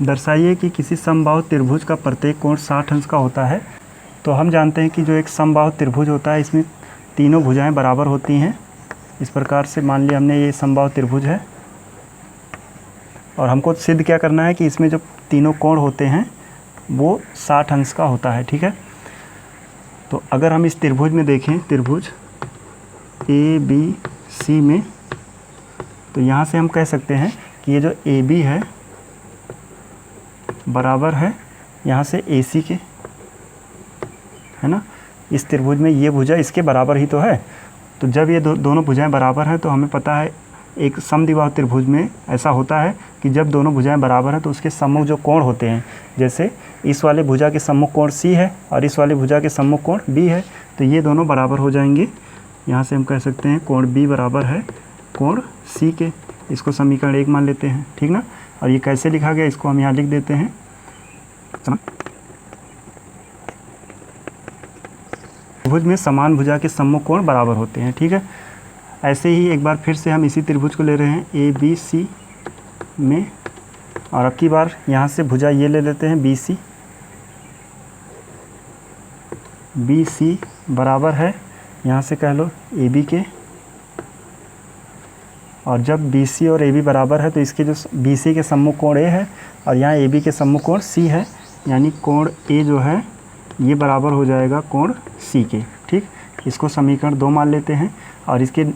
दर्शाइए कि किसी समबाहु त्रिभुज का प्रत्येक कोण 60 अंश का होता है। तो हम जानते हैं कि जो एक समबाहु त्रिभुज होता है इसमें तीनों भुजाएं बराबर होती हैं। इस प्रकार से मान लिया हमने ये समबाहु त्रिभुज है और हमको सिद्ध क्या करना है कि इसमें जो तीनों कोण होते हैं वो 60 अंश का होता है। ठीक है, तो अगर हम इस त्रिभुज में देखें, त्रिभुज ABC में, तो यहाँ से हम कह सकते हैं कि ये जो AB है बराबर है यहाँ से AC के, है ना। इस त्रिभुज में ये भुजा इसके बराबर ही तो है। तो जब ये दोनों भुजाएं बराबर हैं तो हमें पता है एक समद्विबाहु त्रिभुज में ऐसा होता है कि जब दोनों भुजाएं बराबर हैं तो उसके सम्मुख जो कोण होते हैं, जैसे इस वाले भुजा के सम्मुख कोण C है और इस वाले भुजा के सम्मुख कोण B है, तो ये दोनों बराबर हो जाएंगे। यहाँ से हम कह सकते हैं कोण B बराबर है कोण C के। इसको समीकरण 1 मान लेते हैं, ठीक ना। और ये कैसे लिखा गया इसको हम यहाँ लिख देते हैं। त्रिभुज में समान भुजा के सम्मुख कोण बराबर होते हैं, ठीक है। ऐसे ही एक बार फिर से हम इसी त्रिभुज को ले रहे हैं ABC में, और अब की बार यहाँ से भुजा ये ले लेते हैं BC। BC बराबर है यहाँ से कह लो AB के, और जब BC और AB बराबर है तो इसके जो BC के सम्मुख कोण A है और यहाँ AB के सम्मुख कोण C है, यानी कोण A जो है ये बराबर हो जाएगा कोण C के। ठीक, इसको समीकरण 2 मान लेते हैं और इसके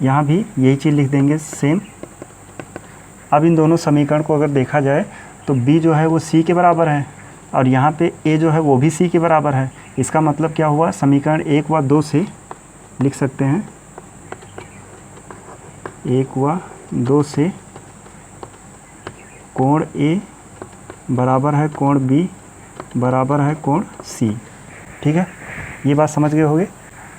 यहाँ भी यही चीज़ लिख देंगे सेम। अब इन दोनों समीकरण को अगर देखा जाए तो B जो है वो C के बराबर है और यहाँ पे A जो है वो भी C के बराबर है। इसका मतलब क्या हुआ, समीकरण 1 व 2 से लिख सकते हैं, 1 व 2 से कोण A बराबर है कोण B बराबर है कोण C। ठीक है, ये बात समझ गए होंगे।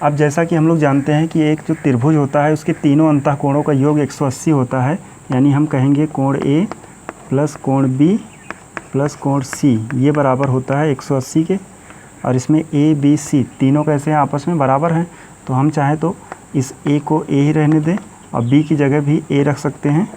अब जैसा कि हम लोग जानते हैं कि एक जो त्रिभुज होता है उसके तीनों अंतःकोणों का योग 180 होता है, यानी हम कहेंगे कोण A प्लस कोण B प्लस कोण C ये बराबर होता है 180 के। और इसमें A B C तीनों कैसे हैं, आपस में बराबर हैं। तो हम चाहें तो इस A को A ही रहने दें और B की जगह भी A रख सकते हैं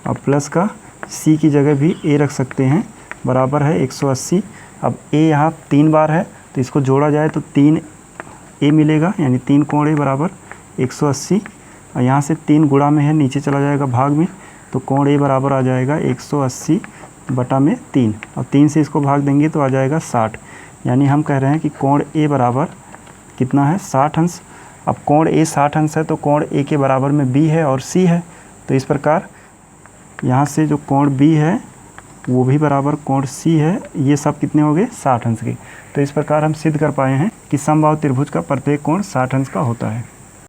और प्लस का C की जगह भी A रख सकते हैं, बराबर है 180। अब A यहाँ 3 बार है तो इसको जोड़ा जाए तो 3A मिलेगा, यानी 3 कोण A बराबर 180। और यहाँ से 3 गुणा में है, नीचे चला जाएगा भाग में, तो कोण A बराबर आ जाएगा 180 बटा में 3, और 3 से इसको भाग देंगे तो आ जाएगा 60। यानी हम कह रहे हैं कि कोण A बराबर कितना है, 60 अंश। अब कोण A 60 अंश है तो कोण A के बराबर में B है और C है, तो इस प्रकार यहाँ से जो कोण B है वो भी बराबर कोण C है। ये सब कितने हो गए, 60 अंश के। तो इस प्रकार हम सिद्ध कर पाए हैं कि समबाहु त्रिभुज का प्रत्येक कोण 60 अंश का होता है।